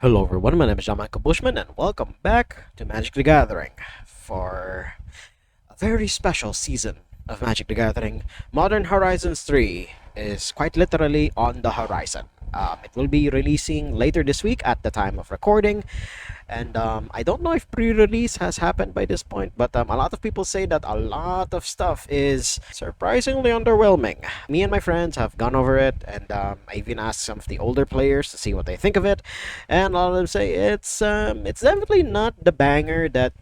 Hello everyone, my name is Michael Bushman and welcome back to Magic the Gathering for a very special season of Magic the Gathering. Modern Horizons 3 is quite literally on the horizon. It will be releasing later this week at the time of recording, and I don't know if pre-release has happened by this point, but a lot of people say that a lot of stuff is surprisingly underwhelming. Me and my friends have gone over it, and I even asked some of the older players to see what they think of it, and a lot of them say it's definitely not the banger that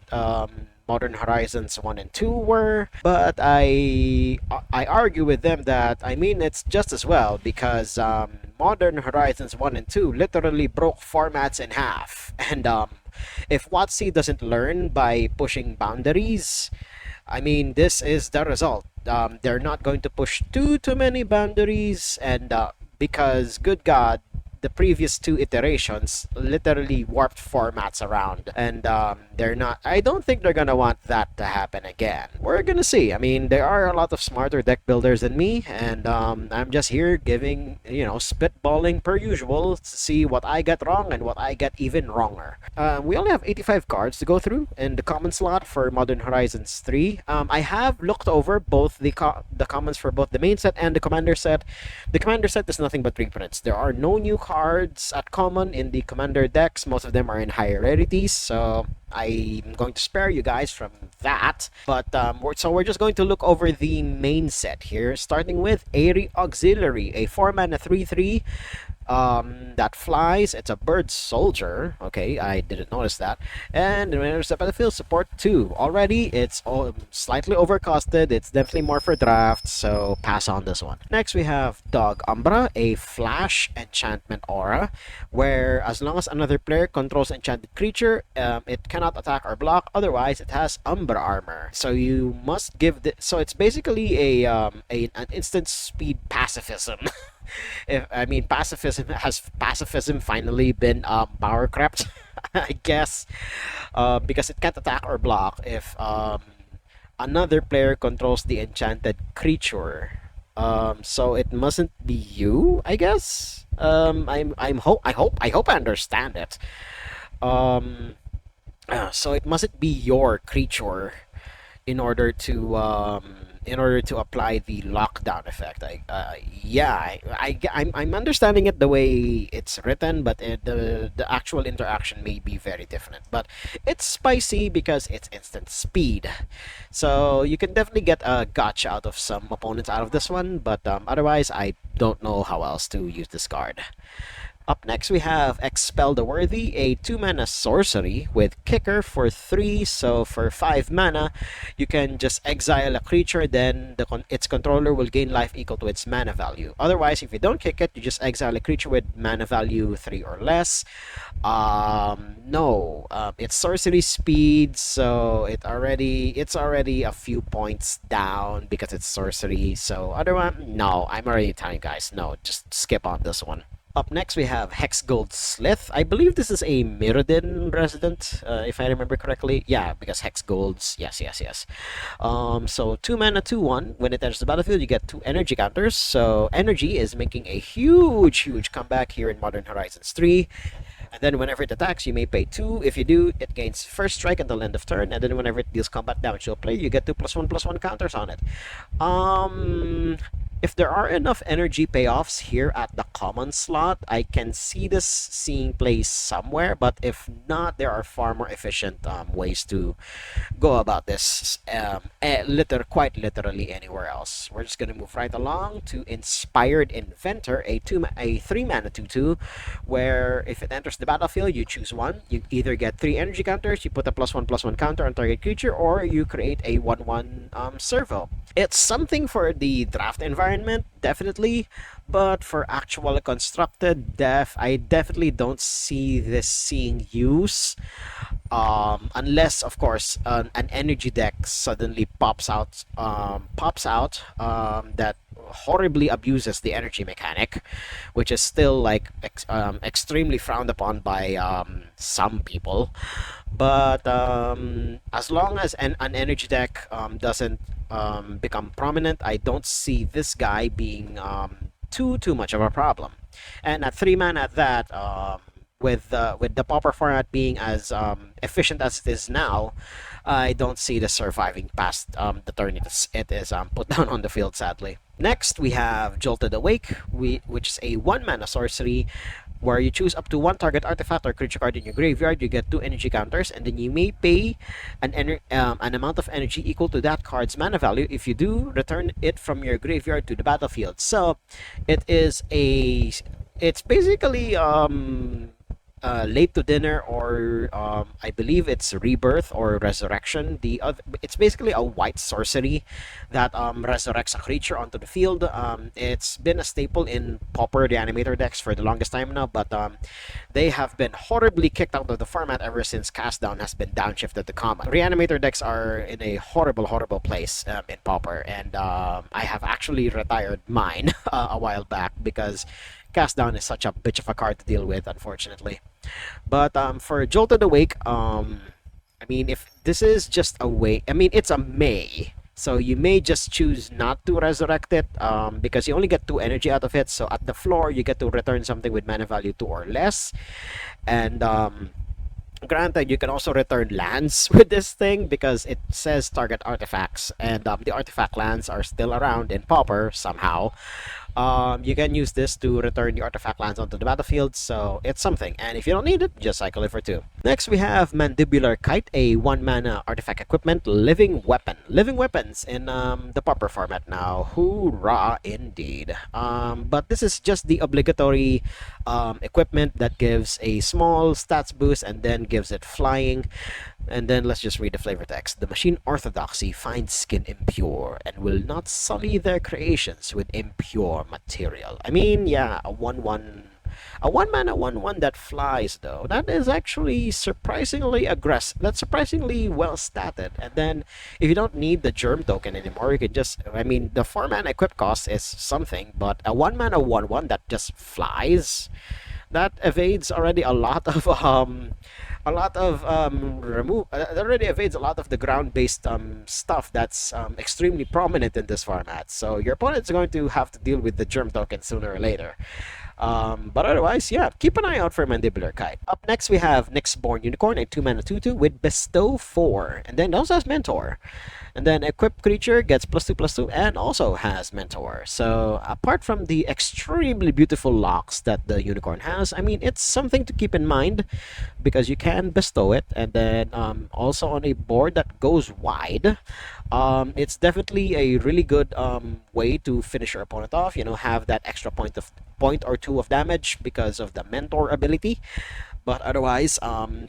Modern Horizons 1 and 2 were, but I argue with them that I mean it's just as well because Modern Horizons 1 and 2 literally broke formats in half. And if WotC doesn't learn by pushing boundaries, I mean, this is the result. They're not going to push too many boundaries, and because, good God, the previous two iterations literally warped formats around, and they're not. I don't think they're gonna want that to happen again. We're gonna see. I mean, there are a lot of smarter deck builders than me, and I'm just here giving, spitballing per usual to see what I get wrong and what I get even wronger. We only have 85 cards to go through in the common slot for Modern Horizons 3. I have looked over both the commons for both the main set and the commander set. The commander set is nothing but reprints. There are no new cards at common in the commander decks. Most of them are in higher rarities, so I'm going to spare you guys from that. But we're just going to look over the main set here, starting with Airy Auxiliary, a 4-mana 3/3 that flies. It's a bird soldier. Okay, I didn't notice that. And when it's up at the field, support 2. Already, it's slightly overcosted. It's definitely more for draft, so pass on this one. Next, we have Dog Umbra, a flash enchantment aura, where as long as another player controls enchanted creature, it cannot attack or block. Otherwise, it has Umbra armor. So you must give the. So it's basically an instant speed pacifism. If I mean pacifism finally been power crept? I guess because it can't attack or block if another player controls the enchanted creature. So it mustn't be you, I guess. I hope I understand it. Um, so it mustn't be your creature in order to apply the lockdown effect. I'm understanding it the way it's written, but the actual interaction may be very different. But it's spicy because it's instant speed, so you can definitely get a gotcha out of some opponents out of this one. But otherwise, I don't know how else to use this card. Up next, we have Expel the Worthy, a 2-mana sorcery with Kicker for 3. So for 5 mana, you can just exile a creature, then its controller will gain life equal to its mana value. Otherwise, if you don't kick it, you just exile a creature with mana value 3 or less. No, it's sorcery speed, so it's already a few points down because it's sorcery. So otherwise, no, I'm already telling you guys, no, just skip on this one. Up next, we have Hexgold Slith. I believe this is a Mirrodin resident, if I remember correctly. Yeah, because Hexgolds, yes. So 2 mana, 2/1. When it enters the battlefield, you get 2 energy counters. So energy is making a huge comeback here in Modern Horizons 3. And then whenever it attacks, you may pay 2. If you do, it gains first strike until end of turn. And then whenever it deals combat damage to a player, you get 2+1/+1 counters on it. If there are enough energy payoffs here at the common slot, I can see this seeing play somewhere. But if not, there are far more efficient ways to go about this. Quite literally anywhere else. We're just gonna move right along to Inspired Inventor, a 3-mana 2/2, where if it enters the battlefield, you choose one. You either get 3 energy counters, you put a +1/+1 counter on target creature, or you create a 1/1 servo. It's something for the draft environment, definitely, but for actual constructed I definitely don't see this seeing use, unless of course an energy deck suddenly pops out that horribly abuses the energy mechanic, which is still like extremely frowned upon by some people. But as long as an energy deck doesn't become prominent, I don't see this guy being too much of a problem. And at 3 mana at that, with the Pauper format being as efficient as it is now, I don't see this surviving past the turn it is put down on the field, sadly. Next, we have Jolted Awake, which is a 1 mana sorcery where you choose up to one target artifact or creature card in your graveyard. You get 2 energy counters, and then you may pay an amount of energy equal to that card's mana value. If you do, return it from your graveyard to the battlefield. So, it is a it's basically late to dinner, or I believe it's rebirth or resurrection. It's basically a white sorcery that resurrects a creature onto the field. It's been a staple in Pauper Reanimator decks for the longest time now, but they have been horribly kicked out of the format ever since Cast Down has been downshifted to common. Reanimator decks are in a horrible, horrible place in Pauper, and I have actually retired mine a while back because Cast Down is such a bitch of a card to deal with, unfortunately. But for Jolted Awake, I mean, if this is just a way, I mean, it's a May. So you may just choose not to resurrect it because you only get 2 energy out of it. So at the floor, you get to return something with mana value 2 or less. And granted, you can also return lands with this thing because it says target artifacts. And the artifact lands are still around in Pauper somehow. You can use this to return the artifact lands onto the battlefield, so it's something. And if you don't need it, just cycle it for 2. Next, we have Mandibular Kite, a 1 mana artifact equipment, living weapon. Living weapons in the Pauper format now. Hoorah, indeed. But this is just the obligatory equipment that gives a small stats boost and then gives it flying. And then let's just read the flavor text. The machine orthodoxy finds skin impure and will not sully their creations with impure material. I mean, yeah, a 1 mana 1/1 that flies though. That is actually surprisingly aggressive. That's surprisingly well statted. And then if you don't need the germ token anymore, you can just, I mean, the 4 mana equip cost is something, but a 1 mana 1/1 that just flies, that evades already a lot of remove that already evades a lot of the ground-based stuff that's extremely prominent in this format. So your opponent's going to have to deal with the germ token sooner or later. But otherwise, yeah, keep an eye out for Mandibular Kite. Up next, we have Nyxborn Unicorn, a 2 mana 2/2 with Bestow 4, and then it also has Mentor. And then equipped creature gets +2/+2 and also has Mentor. So apart from the extremely beautiful locks that the Unicorn has, I mean, it's something to keep in mind because you can bestow it. And then also on a board that goes wide, it's definitely a really good way to finish your opponent off. You know, have that extra point or two of damage because of the Mentor ability. But otherwise,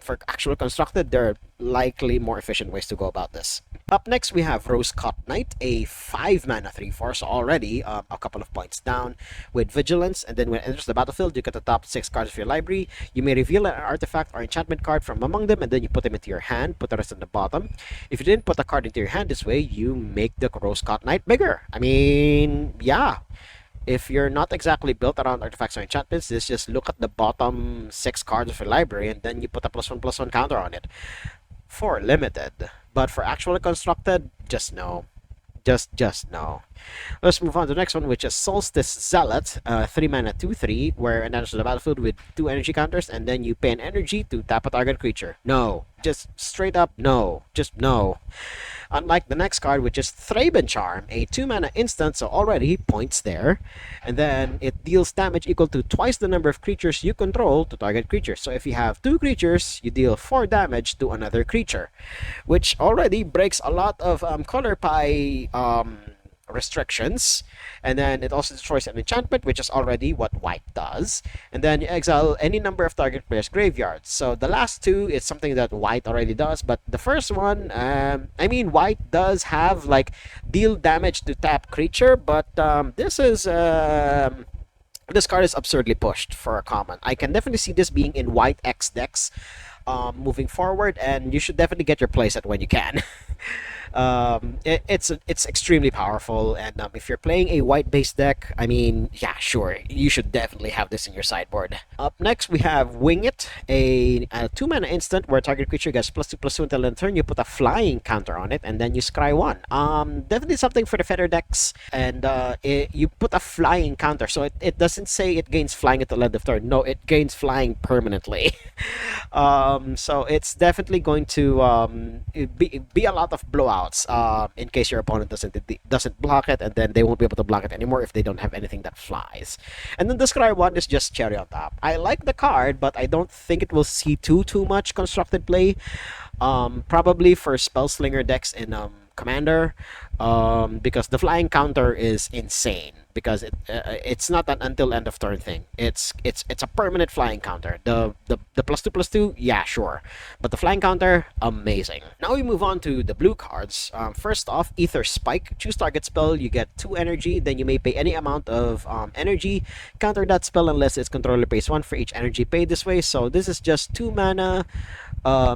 for actual constructed, there are likely more efficient ways to go about this. Up next, we have Rose Caught Knight, a 5 mana 3/4, so already a couple of points down with Vigilance. And then when it enters the battlefield, you get the top 6 cards of your library. You may reveal an artifact or enchantment card from among them, and then you put them into your hand, put the rest on the bottom. If you didn't put a card into your hand this way, you make the Rose Caught Knight bigger. I mean, yeah. If you're not exactly built around artifacts or enchantments, just look at the bottom 6 cards of your library and then you put a +1/+1 counter on it. For limited. But for actually constructed, just no. Just no. Let's move on to the next one, which is Solstice Zealot, 3 mana 2/3, where it enters the battlefield with 2 energy counters, and then you pay an energy to tap a target creature. No. Just straight up no. Just no. Unlike the next card, which is Thraben Charm, a 2 mana instant, so already points there. And then it deals damage equal to twice the number of creatures you control to target creatures. So if you have 2 creatures, you deal 4 damage to another creature, which already breaks a lot of color pie restrictions. And then it also destroys an enchantment, which is already what white does. And then you exile any number of target players' graveyards. So the last two is something that white already does, but the first one, I mean, white does have like deal damage to tap creature, but this card is absurdly pushed for a common. I can definitely see this being in white X decks moving forward, and you should definitely get your playset when you can. It's extremely powerful, and if you're playing a white base deck, I mean, yeah, sure, you should definitely have this in your sideboard. Up next, we have Wing It, a 2 mana instant where target creature gets +2/+2 until end turn. You put a flying counter on it, and then you scry one. Definitely something for the feather decks, and you put a flying counter, so it doesn't say it gains flying until end of turn. No, it gains flying permanently. So it's definitely going to be a lot of blowouts in case your opponent doesn't block it, and then they won't be able to block it anymore if they don't have anything that flies. And then the Scry one is just cherry on top. I like the card, but I don't think it will see too much constructed play. Probably for Spellslinger decks in Commander, because the flying counter is insane. Because it's not an until end of turn thing. It's a permanent flying counter. The +2/+2, yeah, sure, but the flying counter, amazing. Now we move on to the blue cards. First off, Ether Spike. Choose target spell. You get 2 energy. Then you may pay any amount of energy. Counter that spell unless its controller pays 1 for each energy paid this way. So this is just 2 mana.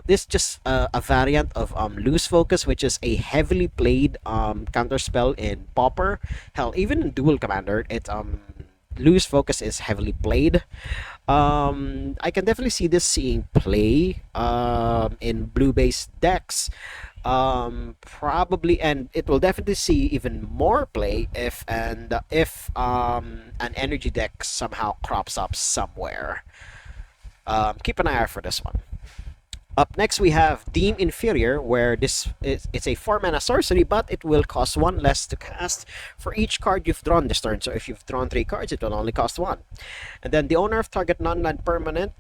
This is just a variant of Loose Focus, which is a heavily played counter spell in Pauper. Hell, even in Dual Commander, Loose Focus is heavily played. I can definitely see this seeing play in blue-based decks. Probably, and it will definitely see even more play if an energy deck somehow crops up somewhere. Keep an eye out for this one. Up next, we have Deem Inferior, where it's a 4 mana sorcery, but it will cost 1 less to cast for each card you've drawn this turn. So if you've drawn 3 cards, it will only cost 1. And then the owner of target non-land permanent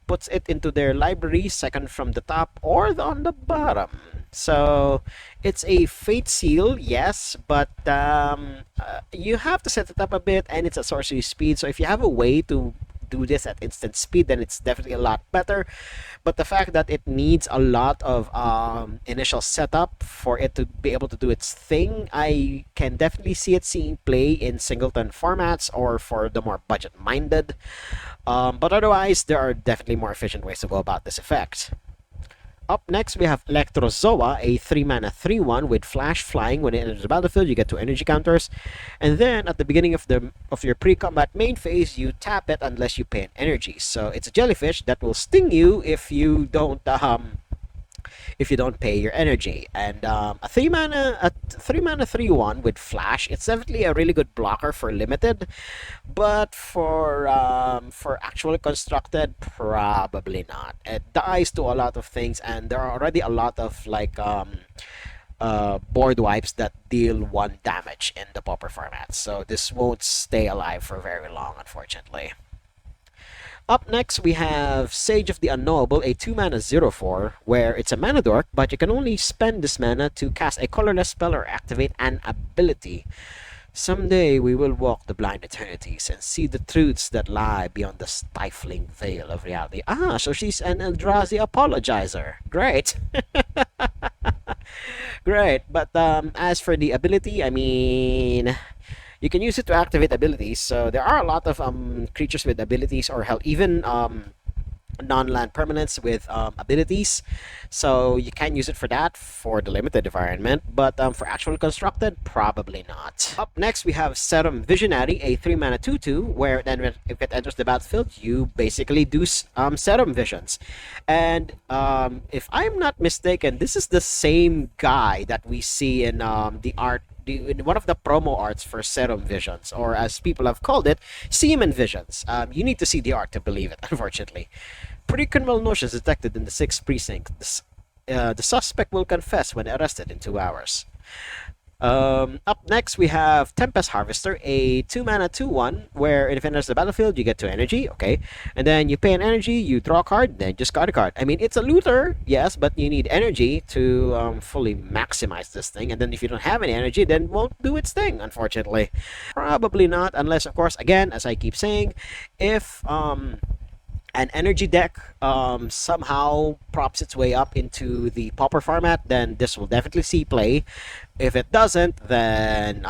puts it into their library, second from the top or on the bottom. So it's a Fate Seal, yes, but you have to set it up a bit, and it's a sorcery speed. So if you have a way to do this at instant speed, then it's definitely a lot better. But the fact that it needs a lot of initial setup for it to be able to do its thing, I can definitely see it seeing play in singleton formats or for the more budget minded. But otherwise, there are definitely more efficient ways to go about this effect. Up next, we have Electrozoa, a 3 mana 3/1 with flash flying. When it enters the battlefield, you get 2 energy counters. And then at the beginning of your pre-combat main phase, you tap it unless you pay an energy. So it's a jellyfish that will sting you if you don't pay your energy. And a 3 mana 3/1 with flash, it's definitely a really good blocker for limited, but for actually constructed, probably not. It dies to a lot of things, and there are already a lot of board wipes that deal 1 damage in the Pauper format, so this won't stay alive for very long, unfortunately. Up next, we have Sage of the Unknowable, a 2 mana 0/4, where it's a mana dork, but you can only spend this mana to cast a colorless spell or activate an ability. Someday we will walk the blind eternities and see the truths that lie beyond the stifling veil of reality. Ah, so she's an Eldrazi apologizer. Great. Great. But as for the ability, I mean, you can use it to activate abilities. So there are a lot of creatures with abilities, or hell, even non-land permanents with abilities. So you can use it for that for the limited environment, but for actual constructed, probably not. Up next, we have Serum Visionary, a 3 mana 2/2, where then if it enters the battlefield, you basically do Serum Visions. And if I'm not mistaken, this is the same guy that we see in the art, in one of the promo arts for Serum Visions, or as people have called it, Semen Visions. You need to see the art to believe it, unfortunately. Pre-criminal notions detected in the 6th precinct. The suspect will confess when arrested in 2 hours. Up next, we have Tempest Harvester, a 2 mana 2/1, where if it enters the battlefield, you get 2 energy, okay? And then you pay an energy, you draw a card, then just card a card. I mean, it's a looter, yes, but you need energy to fully maximize this thing. And then if you don't have any energy, then it won't do its thing, unfortunately. Probably not, unless, of course, again, as I keep saying, if an energy deck somehow props its way up into the Pauper format, then this will definitely see play. If it doesn't, then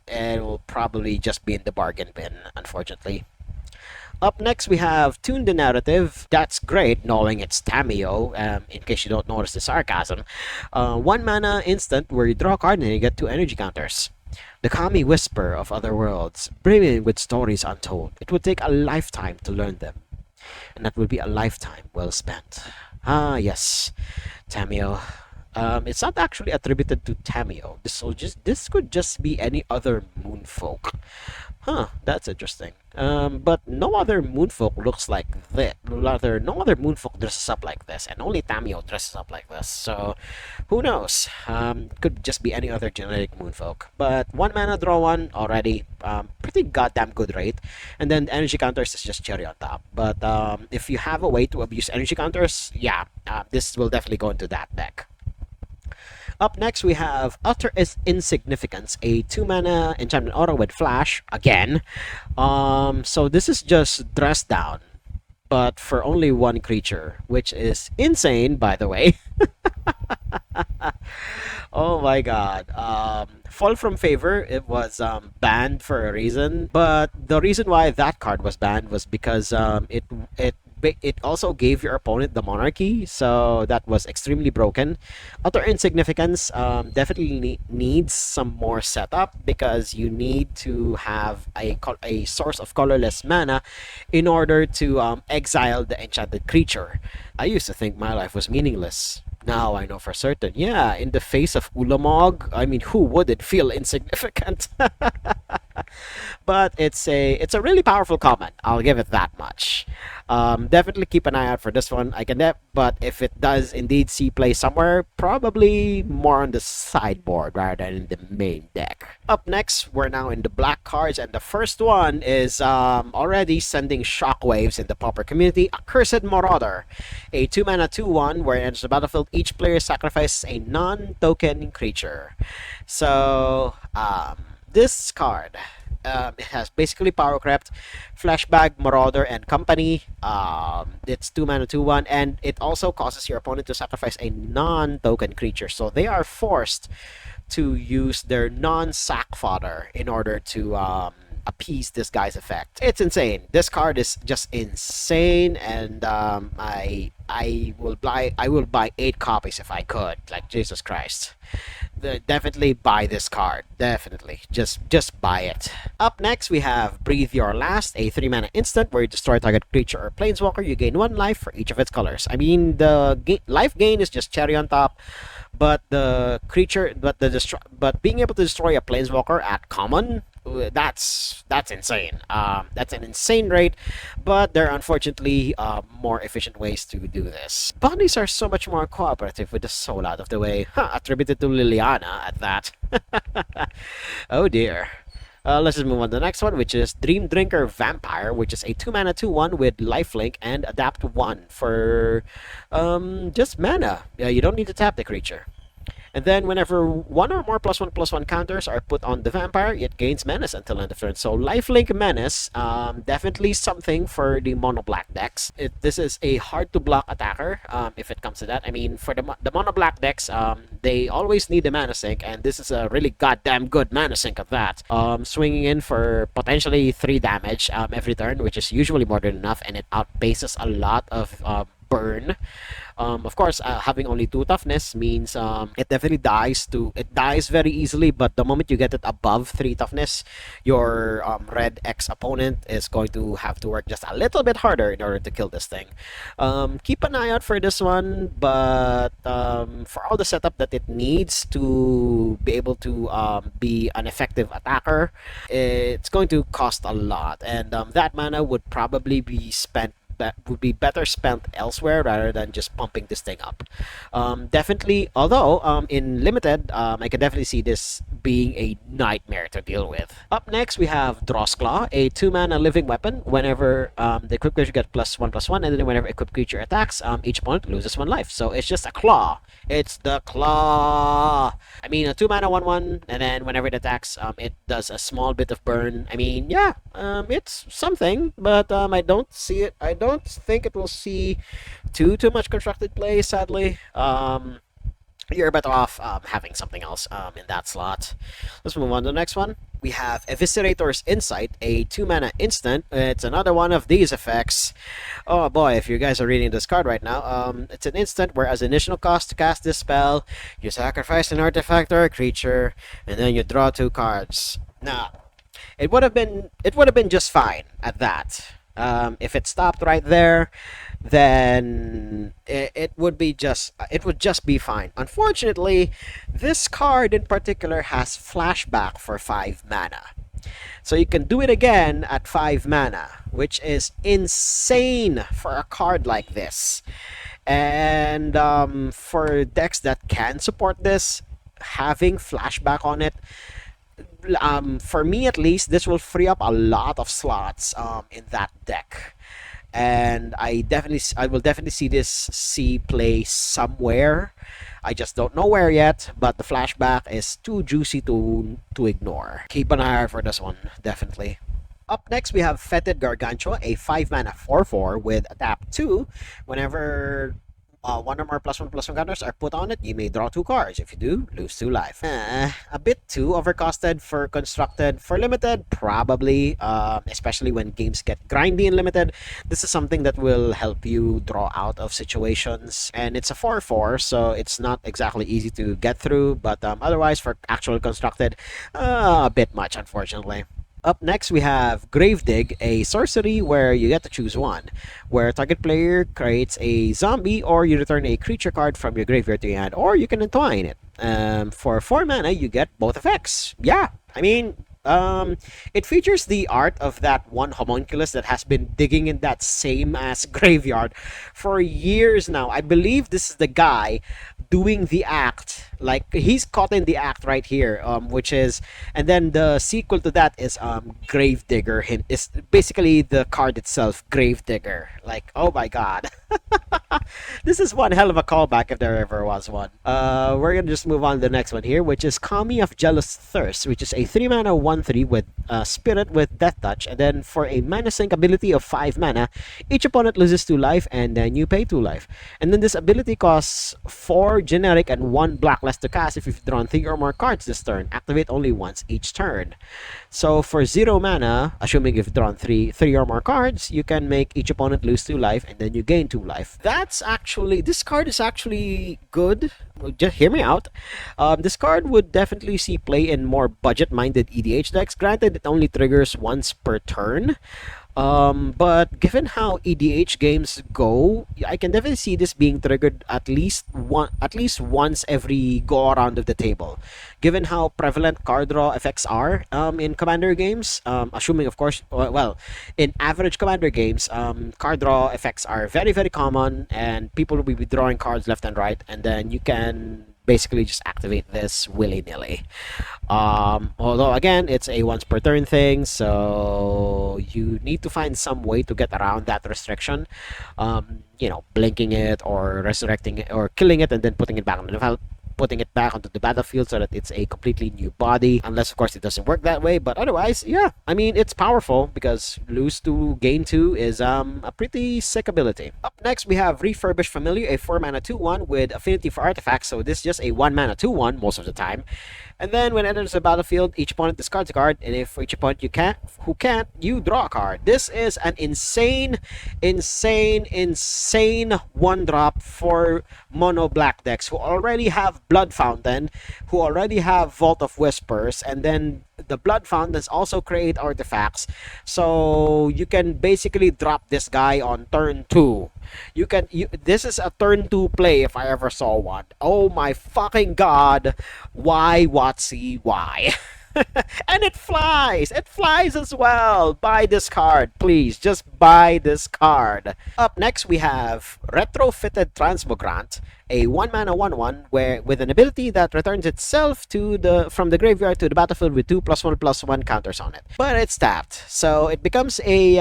it will probably just be in the bargain bin, unfortunately. Up next, we have Tune the Narrative. That's great, knowing it's Tamio, in case you don't notice the sarcasm. 1 mana instant where you draw a card and you get 2 energy counters. The Kami Whisper of Other Worlds, brimming with stories untold. It would take a lifetime to learn them, and that would be a lifetime well spent. Ah, yes, Tamio. It's not actually attributed to Tamio. This could just be any other moonfolk. Huh, that's interesting. But no other moonfolk looks like this. Rather, no other moonfolk dresses up like this, and only Tamio dresses up like this. So, who knows? Could just be any other generic moonfolk. But 1 mana, draw one already. Pretty goddamn good rate. And then energy counters is just cherry on top. But if you have a way to abuse energy counters, yeah, this will definitely go into that deck. Up next, we have Utter Insignificance, a 2 mana enchantment auto with flash again. So this is just dress down, but for only one creature, which is insane, by the way. Oh my god. Fall from Favor, it was banned for a reason, but the reason why that card was banned was because it also gave your opponent the monarchy, so that was extremely broken. Utter Insignificance definitely needs some more setup because you need to have a source of colorless mana in order to exile the enchanted creature. I used to think my life was meaningless. Now I know for certain. Yeah, in the face of Ulamog, I mean, who wouldn't feel insignificant? But it's a really powerful comment. I'll give it that much. Definitely keep an eye out for this one. But if it does indeed see play somewhere, probably more on the sideboard rather than in the main deck. Up next, we're now in the black cards, and the first one is already sending shockwaves in the Pauper community. Accursed Marauder, a 2 mana 2/1 where it enters the battlefield. Each player sacrifices a non-token creature. So this card, it has basically Power Crept, Flashbag, Marauder, and Company. It's 2 mana 2/1, and it also causes your opponent to sacrifice a non-token creature. So they are forced to use their non-sack fodder in order to appease this guy's effect. It's insane. This card is just insane, and I will buy 8 copies if I could. Like, Jesus Christ. Definitely buy this card. Definitely. Just buy it. Up next, we have Breathe Your Last, a 3 mana instant where you destroy target creature or planeswalker. You gain 1 life for each of its colors. I mean, the life gain is just cherry on top, but but being able to destroy a planeswalker at common, that's insane. That's an insane rate, but there are unfortunately more efficient ways to do this. Bounties are so much more cooperative with the soul out of the way. Huh, attributed to Liliana at that. Oh dear. Let's just move on to the next one, which is Dream Drinker Vampire, which is a 2 mana 2/1 with lifelink and adapt 1 for just mana. You don't need to tap the creature. And then whenever 1 or more +1/+1 counters are put on the vampire, it gains menace until end of turn. So lifelink menace, definitely something for the mono black decks. This is a hard to block attacker, if it comes to that. I mean, for the mono black decks, they always need a mana sink, and this is a really goddamn good mana sink of that. Swinging in for potentially 3 damage every turn, which is usually more than enough, and it outpaces a lot of burn. Of course, having only 2 toughness means it definitely dies very easily, but the moment you get it above 3 toughness, your red X opponent is going to have to work just a little bit harder in order to kill this thing. Keep an eye out for this one, but for all the setup that it needs to be able to be an effective attacker, it's going to cost a lot, and that mana would probably be spent that would be better spent elsewhere rather than just pumping this thing up. Definitely, although in limited, I can definitely see this being a nightmare to deal with. Up next, we have Drossclaw, a 2 mana living weapon. Whenever the equipped creature gets +1/+1, and then whenever equipped creature attacks, each opponent loses 1 life. So it's just a claw. It's the claw. I mean, a 2 mana 1/1, and then whenever it attacks, it does a small bit of burn. I mean, yeah, it's something, but I don't see it. I don't think it will see too much constructed play, sadly. You're better off having something else in that slot. Let's move on to the next one. We have Eviscerator's Insight, a 2 mana instant. It's another one of these effects. Oh boy, if you guys are reading this card right now, it's an instant where as initial cost to cast this spell, you sacrifice an artifact or a creature, and then you draw 2 cards. Now, it would have been just fine at that. If it stopped right there, then it would just be fine. Unfortunately, this card in particular has flashback for 5 mana. So you can do it again at 5 mana, which is insane for a card like this. And for decks that can support this, having flashback on it, for me at least, this will free up a lot of slots in that deck. And I will definitely see play somewhere. I just don't know where yet, but the flashback is too juicy to ignore. Keep an eye out for this one, definitely. Up next, we have Fetid Gargantua, a 5 mana 4/4 with Adapt 2. Whenever one or more +1/+1 counters are put on it, you may draw 2 cards. If you do, lose 2 life. A bit too overcosted for constructed. For limited, probably, especially when games get grindy in limited. This is something that will help you draw out of situations. And it's a 4/4, so it's not exactly easy to get through. But otherwise, for actual constructed, a bit much, unfortunately. Up next, we have Gravedig, a sorcery where you get to choose one, where target player creates a zombie or you return a creature card from your graveyard to your hand, or you can entwine it. For 4 mana, you get both effects. Yeah, I mean, it features the art of that one homunculus that has been digging in that same ass graveyard for years now. I believe this is the guy doing the act. Like, he's caught in the act right here, which is, and then the sequel to that is Gravedigger. Is basically the card itself, Gravedigger. Like, oh my god. This is one hell of a callback if there ever was one. We're gonna just move on to the next one here, which is Kami of Jealous Thirst, which is a 3 mana 1/3 with Spirit with Death Touch, and then for a mana sync ability of 5 mana, each opponent loses 2 life, and then you pay 2 life. And then this ability costs 4 generic and 1 black less to cast if you've drawn 3 or more cards this turn. Activate only once each turn. So for 0 mana, assuming you've drawn three or more cards, you can make each opponent lose 2 life, and then you gain 2 life. This card is actually good. Just hear me out. This card would definitely see play in more budget-minded EDH decks. Granted, it only triggers once per turn. But given how EDH games go, I can definitely see this being triggered at least once every go around of the table. Given how prevalent card draw effects are in Commander games, assuming of course, well, in average Commander games, card draw effects are very very common, and people will be drawing cards left and right, and then you can basically just activate this willy-nilly. Although again, it's a once per turn thing, so you need to find some way to get around that restriction. Blinking it or resurrecting it or killing it and then putting it back onto the battlefield so that it's a completely new body. Unless, of course, it doesn't work that way. But otherwise, yeah. I mean, it's powerful because lose 2, gain 2 is a pretty sick ability. Up next, we have Refurbished Familiar, a 4 mana 2/1 with affinity for artifacts. So this is just a 1 mana 2/1 most of the time. And then when it enters the battlefield, each opponent discards a card, and if each opponent who can't, you draw a card. This is an insane one drop for mono black decks who already have Blood Fountain, who already have Vault of Whispers, and then the Blood Fountains also create artifacts. So you can basically drop this guy on turn 2. This is a turn 2 play if I ever saw one. Oh my fucking god. Why, Watsy, why? And it flies! It flies as well! Buy this card, please. Just buy this card. Up next, we have Retrofitted Transmogrant, a 1 mana 1/1 where with an ability that returns itself from the graveyard to the battlefield with 2+1/+1 counters on it. But it's tapped, so it becomes a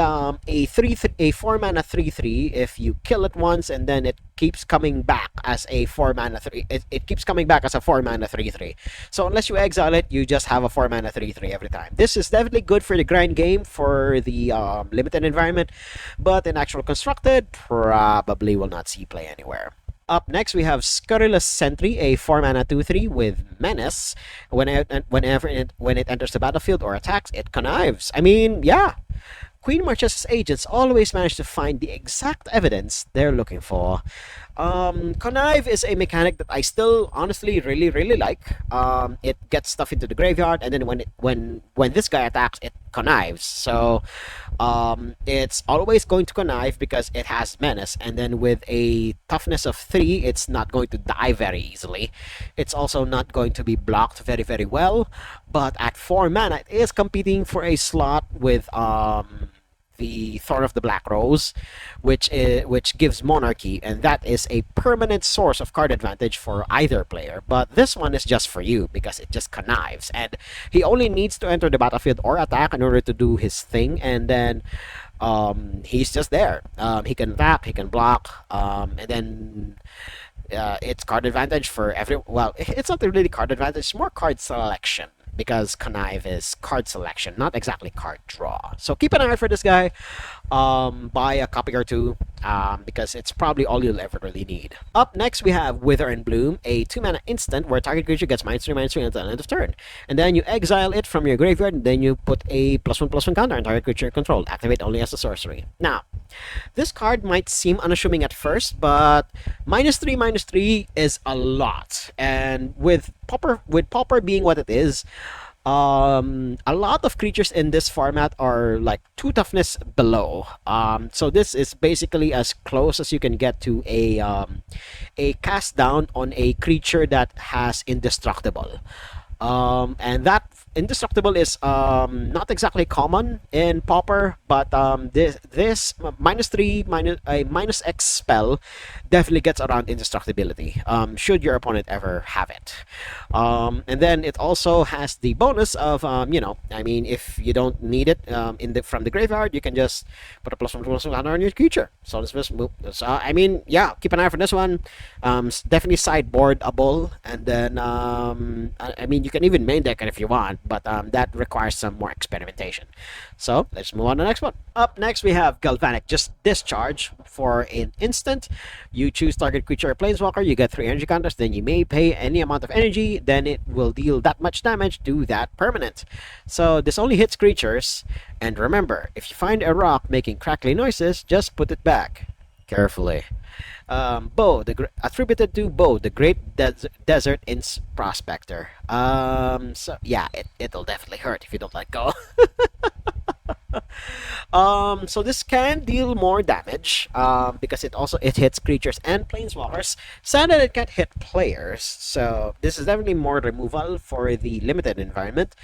4 mana 3/3 if you kill it once, and then it keeps coming back as a 4 mana 3. It keeps coming back as a 4 mana 3/3. So unless you exile it, you just have a 4 mana 3/3 every time. This is definitely good for the grind game for the limited environment, but in actual constructed, probably will not see play anywhere. Up next, we have Scurrilous Sentry, a 4 mana 2/3 with Menace. When it enters the battlefield or attacks, it connives. I mean, yeah, Queen Marchessa's agents always manage to find the exact evidence they're looking for. Connive is a mechanic that I still honestly really like. It gets stuff into the graveyard, and then when this guy attacks, it connives. So it's always going to connive because it has menace, and then with a toughness of 3, it's not going to die very easily. It's also not going to be blocked very well. But at 4 mana, it is competing for a slot with the Thorn of the Black Rose, which gives Monarchy, and that is a permanent source of card advantage for either player. But this one is just for you because it just connives, and he only needs to enter the battlefield or attack in order to do his thing, and then he's just there. He can attack, he can block, and then it's card advantage for every. Well, it's not really card advantage; it's more card selection because connive is card selection, not exactly card draw. So keep an eye out for this guy. Buy a copy or two because it's probably all you'll ever really need. Up next, we have Wither and Bloom, a 2 mana instant where target creature gets -3/-3 until the end of turn. And then you exile it from your graveyard, and then you put a +1/+1 counter on target creature controlled. Activate only as a sorcery. Now, this card might seem unassuming at first, but -3/-3 is a lot. And with Pauper being what it is, a lot of creatures in this format are like 2 toughness below. So this is basically as close as you can get to a cast down on a creature that has indestructible. And that indestructible is not exactly common in Pauper, but this -3 minus X spell definitely gets around indestructibility. Should your opponent ever have it, and then it also has the bonus of I mean, if you don't need it from the graveyard, you can just put a +1/+1 counter on your creature. So let's just move. So I mean, yeah, keep an eye for this one. Definitely sideboardable, and then I mean, you can even main deck it if you want, but that requires some more experimentation. So let's move on to the next one. Up next, we have Galvanic Just Discharge for an instant. You choose target creature or planeswalker, you get 3 energy counters, then you may pay any amount of energy, then it will deal that much damage to that permanent. So this only hits creatures, and remember, if you find a rock making crackly noises, just put it back carefully. Bo, attributed to Bo, the Great Desert Prospector. So yeah, it'll definitely hurt if you don't let go. So this can deal more damage because it hits creatures and planeswalkers. Sad that it can't hit players, so this is definitely more removal for the limited environment.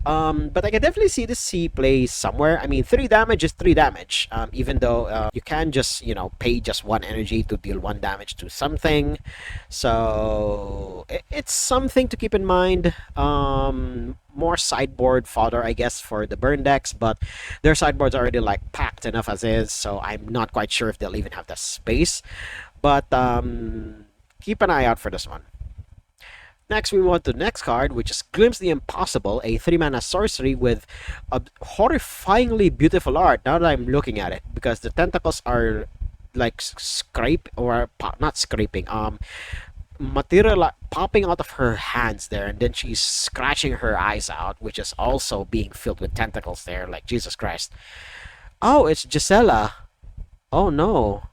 But I can definitely see this C play somewhere. I mean, 3 damage is 3 damage, even though you can just, pay just 1 energy to deal 1 damage to something. So it's something to keep in mind. More sideboard fodder, I guess, for the burn decks, but their sideboard's already like packed enough as is, so I'm not quite sure if they'll even have the space. But keep an eye out for this one. Next, we move on to the next card, which is Glimpse the Impossible, a 3 mana sorcery with a horrifyingly beautiful art. Now that I'm looking at it, because the tentacles are like not scraping, material popping out of her hands there, and then she's scratching her eyes out, which is also being filled with tentacles there, like Jesus Christ. Oh, it's Gisela. Oh no.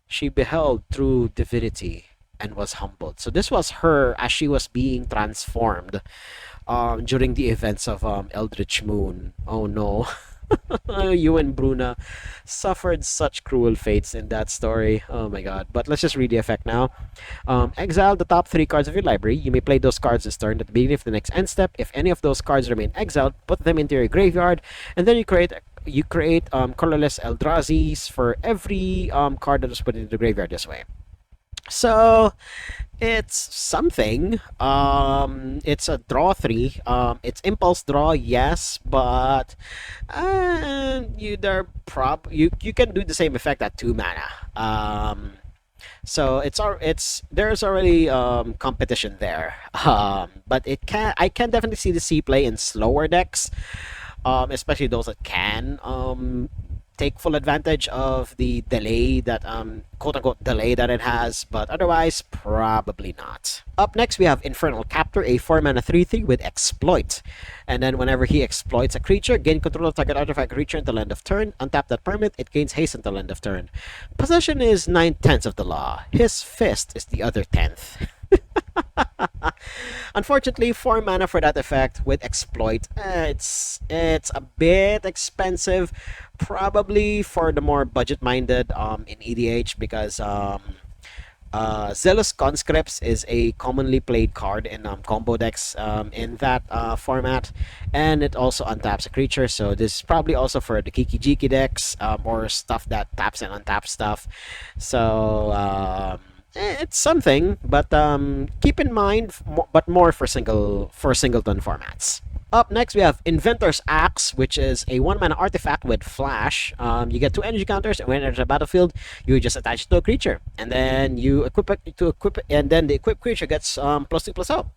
She beheld through divinity and was humbled. So this was her as she was being transformed during the events of Eldritch Moon. Oh no. You and Bruna suffered such cruel fates in that story. Oh my god. But let's just read the effect now. Exile the top 3 cards of your library. You may play those cards this turn at the beginning of the next end step. If any of those cards remain exiled, put them into your graveyard, and then you create colorless Eldrazi's for every card that was put into the graveyard this way. So it's something. It's a draw 3. It's impulse draw, yes, but you can do the same effect at 2 mana. So there's already competition there. But I can definitely see the C play in slower decks, especially those that can take full advantage of the delay that quote unquote delay that it has, but otherwise probably not. Up next we have Infernal Captor, a 4 mana 3/3 with exploit. And then whenever he exploits a creature, gain control of target artifact creature until end of turn. Untap that permanent, it gains haste until end of turn. Possession is 9/10 of the law. His fist is the other 10th. Unfortunately, 4 mana for that effect with exploit. It's a bit expensive, probably for the more budget-minded in EDH, because Zealous Conscripts is a commonly played card in combo decks in that format, and it also untaps a creature. So this is probably also for the Kiki Jiki decks or stuff that taps and untaps stuff. So it's something, but keep in mind, but more for singleton formats. Up next, we have Inventor's Axe, which is a 1 mana artifact with flash. You get 2 energy counters, and when it enters the battlefield, you just attach it to a creature, and then you equip it to equip it, and then the equipped creature gets +2/+0.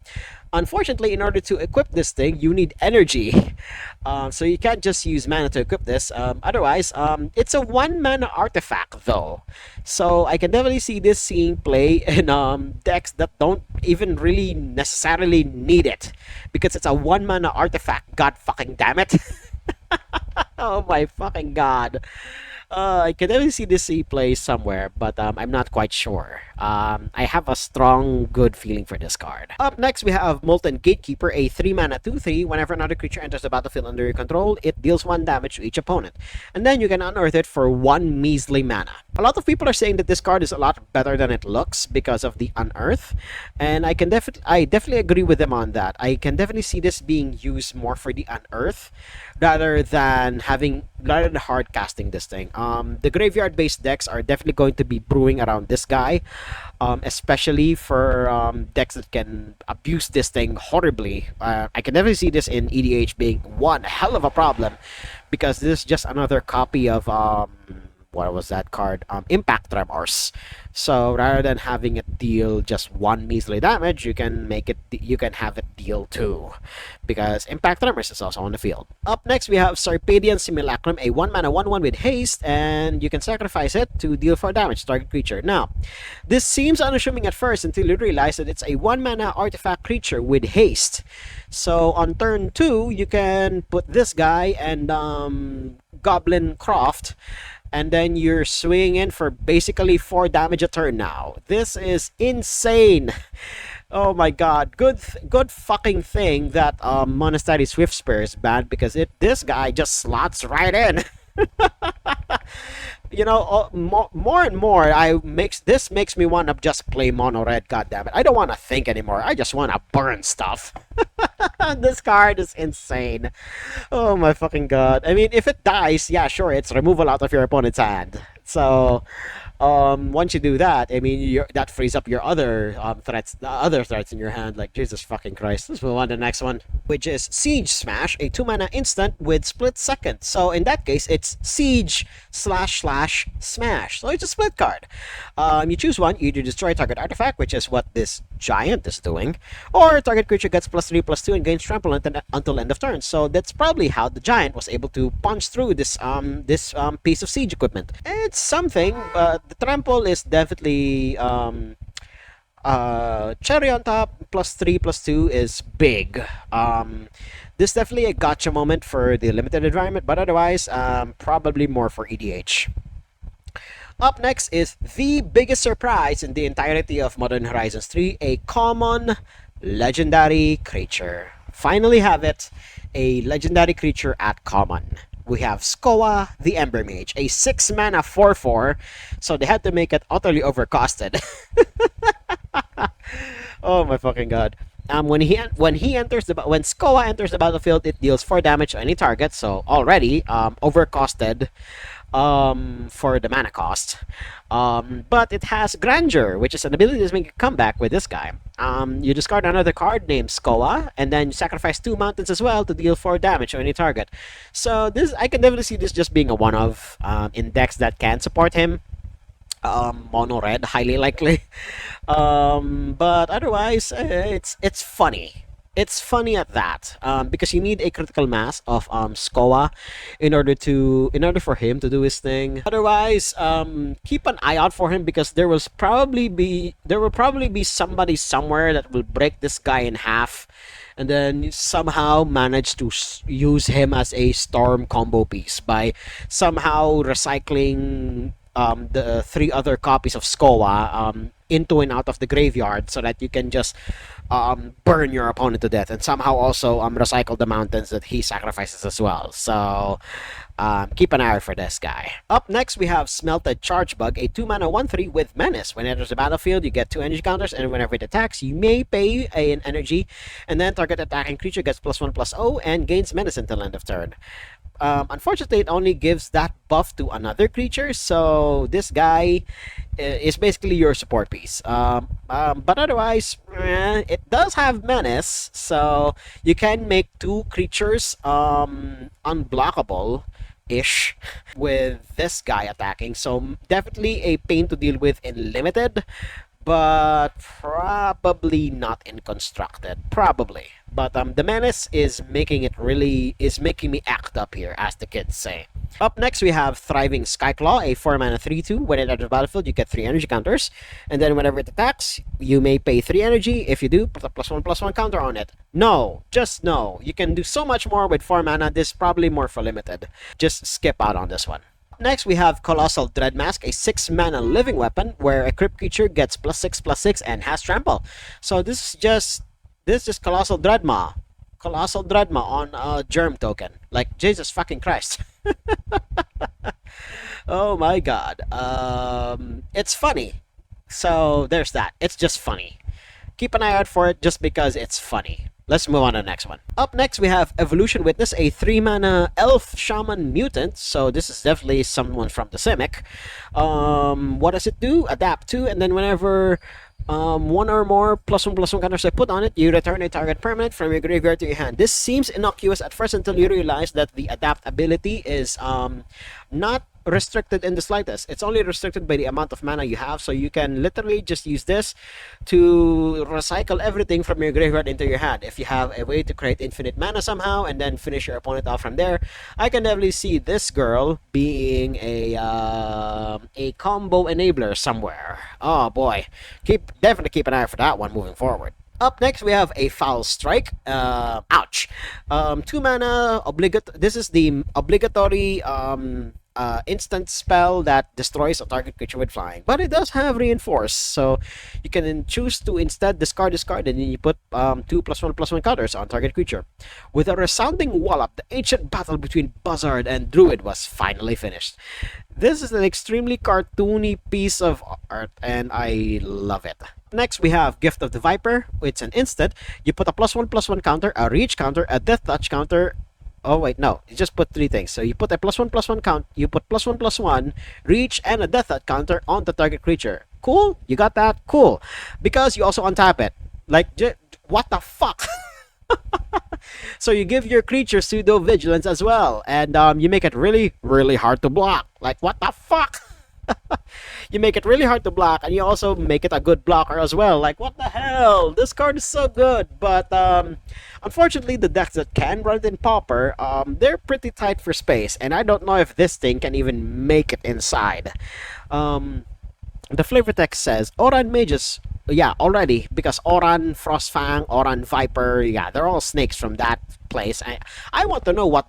Unfortunately, in order to equip this thing, you need energy. So you can't just use mana to equip this. Otherwise, it's a 1 mana artifact though. So I can definitely see this seeing play in decks that don't even really necessarily need it, because it's a 1 mana artifact. God fucking damn it. Oh my fucking god. I can definitely see this play somewhere, but I'm not quite sure. I have a strong, good feeling for this card. Up next, we have Molten Gatekeeper, a 3 mana 2/3. Whenever another creature enters the battlefield under your control, it deals 1 damage to each opponent. And then you can unearth it for 1 measly mana. A lot of people are saying that this card is a lot better than it looks because of the unearth, and I definitely agree with them on that. I can definitely see this being used more for the unearth rather than hard casting this thing. The graveyard based decks are definitely going to be brewing around this guy, especially for decks that can abuse this thing horribly. I can definitely see this in EDH being one hell of a problem, because this is just another copy of what was that card? Impact Tremors. So rather than having it deal just 1 measly damage, you can have it deal 2, because Impact Tremors is also on the field. Up next, we have Sarpedian Simulacrum, a 1 mana 1/1 with haste, and you can sacrifice it to deal 4 damage to target creature. Now, this seems unassuming at first until you realize that it's a 1 mana artifact creature with haste. So on turn 2, you can put this guy and Goblin Croft, and then you're swinging in for basically 4 damage a turn now. This is insane. Oh my god. Good fucking thing that Monastery Swiftspear is banned, because this guy just slots right in. You know, more and more, this makes me want to just play mono red. God damn it! I don't want to think anymore. I just want to burn stuff. This card is insane. Oh my fucking god! I mean, if it dies, yeah, sure, it's removal out of your opponent's hand. So, once you do that, I mean, that frees up your other threats in your hand. Like, Jesus fucking Christ. Let's move on to the next one, which is Siege Smash, a 2 mana instant with split second. So in that case, it's Siege //Smash. So it's a split card. You choose one, you either destroy target artifact, which is what this giant is doing, or target creature gets +3/+2 and gains trample until end of turn. So that's probably how the giant was able to punch through this piece of siege equipment. It's something, but the trample is definitely cherry on top. +3/+2 is big. This is definitely a gotcha moment for the limited environment, but otherwise, probably more for EDH. Up next is the biggest surprise in the entirety of Modern Horizons 3, a common legendary creature. Finally have it, a legendary creature at common. We have Skoa, the Ember Mage, a 6 mana 4/4, so they had to make it utterly overcosted. Oh my fucking god. When Skoa enters the battlefield, it deals 4 damage to any target, so already overcosted for the mana cost. But it has Grandeur, which is an ability to make a comeback with this guy. You discard another card named Skoa, and then you sacrifice 2 mountains as well to deal 4 damage to any target. So I can definitely see this just being a one-of in decks that can support him. Mono red, highly likely. But otherwise, it's funny. it's funny at that, because you need a critical mass of Skoa in order for him to do his thing. Otherwise, keep an eye out for him, because there will probably be somebody somewhere that will break this guy in half, and then somehow manage to use him as a storm combo piece by somehow recycling the three other copies of Skoa into and out of the graveyard, so that you can just burn your opponent to death, and somehow also recycle the mountains that he sacrifices as well. So keep an eye out for this guy. Up next, we have Smelted Charge Bug, a 2-mana 1/3 with Menace. When it enters the battlefield, you get 2 energy counters, and whenever it attacks, you may pay an energy, and then target attacking creature gets +1/+0 and gains Menace until end of turn. Unfortunately, it only gives that buff to another creature, so this guy is basically your support piece. But otherwise, it does have Menace, so you can make 2 creatures unblockable ish with this guy attacking. So definitely a pain to deal with in limited, but probably not in constructed. Probably. But the menace is making me act up here, as the kids say. Up next, we have Thriving Skyclaw, a 4-mana 3/2. When it enters the battlefield, you get 3 energy counters. And then whenever it attacks, you may pay 3 energy. If you do, put a +1/+1 counter on it. No, just no. You can do so much more with 4 mana. This is probably more for limited. Just skip out on this one. Next, we have Colossal Dreadmask, a 6-mana living weapon where a crypt creature gets +6/+6 and has trample. So this is Colossal Dreadmaw. Colossal Dreadmaw on a germ token. Like, Jesus fucking Christ. Oh my god. It's funny. So there's that. It's just funny. Keep an eye out for it just because it's funny. Let's move on to the next one. Up next, we have Evolution Witness, a 3-mana Elf Shaman Mutant. So this is definitely someone from the Simic. What does it do? Adapt to, and then whenever one or more +1/+1 counters I put on it, you return a target permanent from your graveyard to your hand. This seems innocuous at first until you realize that the adapt ability is not restricted in the slightest. It's only restricted by the amount of mana you have, so you can literally just use this to recycle everything from your graveyard into your hand. If you have a way to create infinite mana somehow and then finish your opponent off from there, I can definitely see this girl being a combo enabler somewhere. Oh boy, definitely keep an eye for that one moving forward. Up next, we have a Foul Strike. Ouch. 2 mana This is the obligatory instant spell that destroys a target creature with flying, but it does have reinforce, so you can choose to instead discard, and then you put 2 +1/+1 counters on target creature. With a resounding wallop, the ancient battle between Buzzard and Druid was finally finished. This is an extremely cartoony piece of art, and I love it. Next, we have Gift of the Viper. It's an instant. You put a +1/+1 counter, a reach counter, a death touch counter. Oh wait, no. You just put 3 things. So you put a +1/+1 count. You put +1/+1 reach and a death touch counter on the target creature. Cool. You got that. Cool. Because you also untap it. Like, what the fuck? So you give your creature pseudo vigilance as well, and you make it really, really hard to block. Like, what the fuck? You make it really hard to block, and you also make it a good blocker as well. Like, what the hell? This card is so good, but unfortunately, the decks that can run it in Pauper, they're pretty tight for space, and I don't know if this thing can even make it inside. The flavor text says Oran mages. Yeah, already, because Oran, Frostfang, Oran Viper, yeah, they're all snakes from that place. I want to know what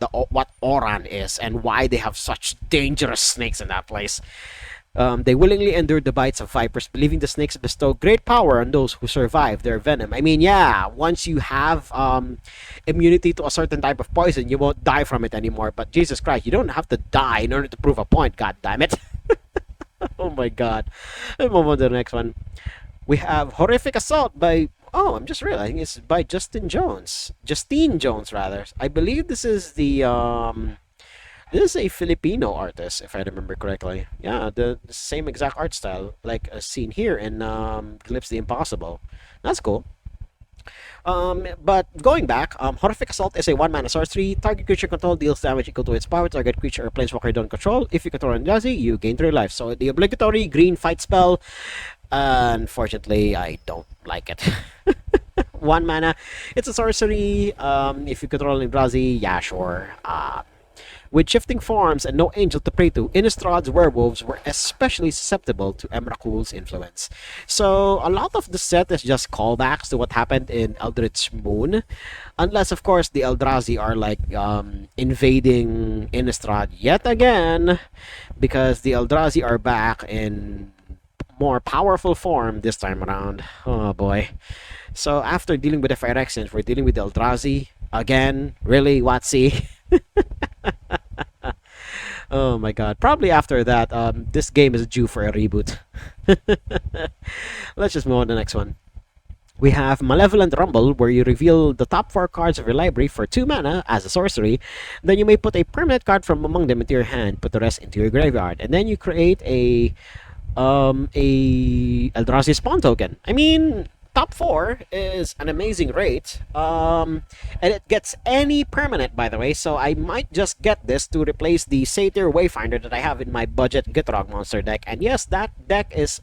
Oran is and why they have such dangerous snakes in that place. They willingly endure the bites of vipers, believing the snakes bestow great power on those who survive their venom. I mean, yeah, once you have immunity to a certain type of poison, you won't die from it anymore. But Jesus Christ, you don't have to die in order to prove a point, god damn it. Oh my god. Let's move on to the next one. We have Horrific Assault by... Oh, I'm just realizing it's by Justine Jones, rather. I believe this is the... This is a Filipino artist, if I remember correctly. Yeah, the same exact art style, like seen here in Glimpse the Impossible. That's cool. But going back, Horrific Assault is a 1-mana sorcery. Target creature control deals damage equal to its power. Target creature or planeswalker you don't control. If you control Andrazi, you gain 3 life. So the obligatory green fight spell. Unfortunately, I don't like it. 1 mana. It's a sorcery. If you control Eldrazi, yeah, sure. With shifting forms and no angel to pray to, Innistrاد's werewolves were especially susceptible to Emrakul's influence. So a lot of the set is just callbacks to what happened in Eldritch Moon, unless of course the Eldrazi are like invading Innistrad yet again, because the Eldrazi are back in more powerful form this time around. Oh boy. So after dealing with the Phyrexians, we're dealing with the Eldrazi again. Really, Watsy? Oh my god. Probably after that, this game is due for a reboot. Let's just move on to the next one. We have Malevolent Rumble, where you reveal the top 4 cards of your library for 2 mana as a sorcery. Then you may put a permanent card from among them into your hand, put the rest into your graveyard, and then you create a Eldrazi spawn token. I mean, top 4 is an amazing rate, and it gets any permanent, by the way, so I might just get this to replace the Satyr Wayfinder that I have in my budget Gitrog monster deck. And yes, that deck is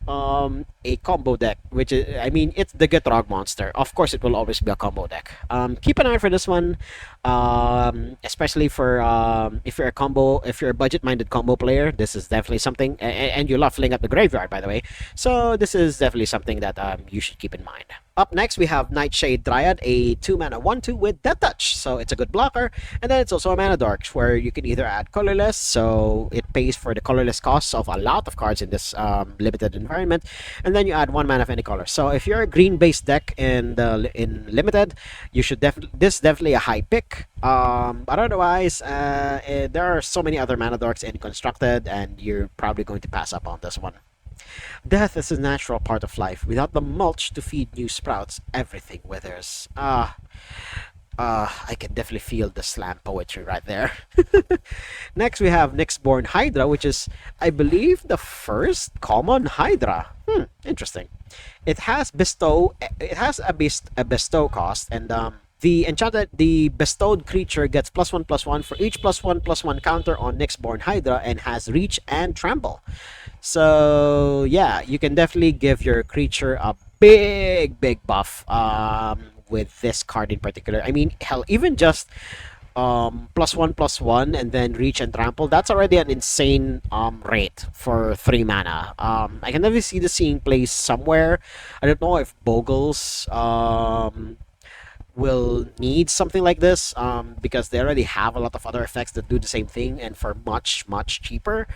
a combo deck, which is, I mean, it's the Gitrog monster. Of course, it will always be a combo deck. Keep an eye for this one, especially for if you're a budget-minded combo player. This is definitely something, and you love filling up the graveyard, by the way. So this is definitely something that you should keep in mind. Up next, we have Nightshade Dryad, a 2 mana 1/2 with Death Touch. So it's a good blocker, and then it's also a mana dork, where you can either add colorless, so it pays for the colorless costs of a lot of cards in this limited environment, and then you add 1 mana of any color. So if you're a green-based deck in limited, you should definitely a high pick. But otherwise, there are so many other mana dorks in constructed, and you're probably going to pass up on this one. Death is a natural part of life. Without the mulch to feed new sprouts, everything withers. I can definitely feel the slam poetry right there. Next, we have Nyxborn Hydra, which is, I believe, the first common Hydra. Interesting. It has a bestow cost, and the bestowed creature gets +1/+1 for each +1/+1 counter on Nyxborn Hydra, and has reach and trample. So yeah, you can definitely give your creature a big buff with this card in particular. I mean, hell, even just +1/+1 and then reach and trample, that's already an insane rate for 3 mana. I can never see this being placed somewhere. I don't know if Bogles will need something like this, because they already have a lot of other effects that do the same thing and for much cheaper.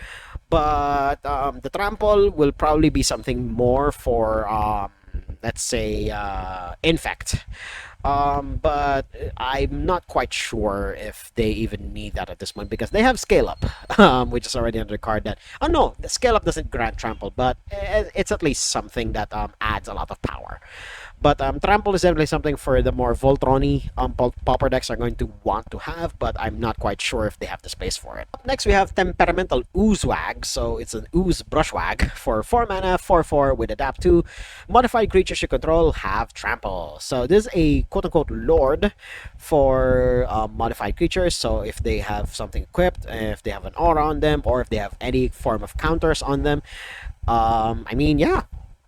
But the trample will probably be something more for let's say infect. But I'm not quite sure if they even need that at this point, because they have scale up, which is already under card that. Oh no, the scale up doesn't grant trample, but it's at least something that adds a lot of power. But trample is definitely something for the more Voltron-y Pauper decks are going to want to have, but I'm not quite sure if they have the space for it. Up next, we have Temperamental Oozewag. So it's an Ooze Brushwag for 4 mana, 4/4 with Adapt 2. Modified creatures you control have trample. So this is a quote-unquote Lord for modified creatures. So if they have something equipped, if they have an aura on them, or if they have any form of counters on them, I mean, yeah,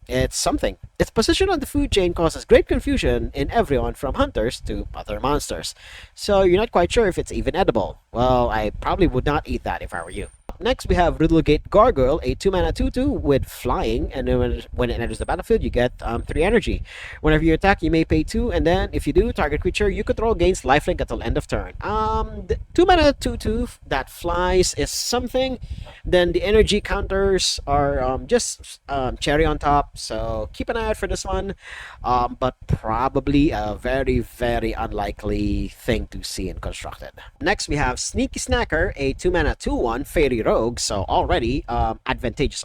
it's something. Its position on the food chain causes great confusion in everyone from hunters to other monsters. So you're not quite sure if it's even edible. Well, I probably would not eat that if I were you. Next, we have Riddlegate Gargoyle, a 2 mana 2/2 with flying, and then when it enters the battlefield, you get 3 energy. Whenever you attack, you may pay 2, and then if you do, target creature you control gains lifelink until end of turn. The 2 mana 2/2 that flies is something. Then the energy counters are just cherry on top, so keep an eye out for this one. But probably a very unlikely thing to see in constructed. Next, we have Sneaky Snacker, a 2 mana 2/1 fairy rogue, so already advantageous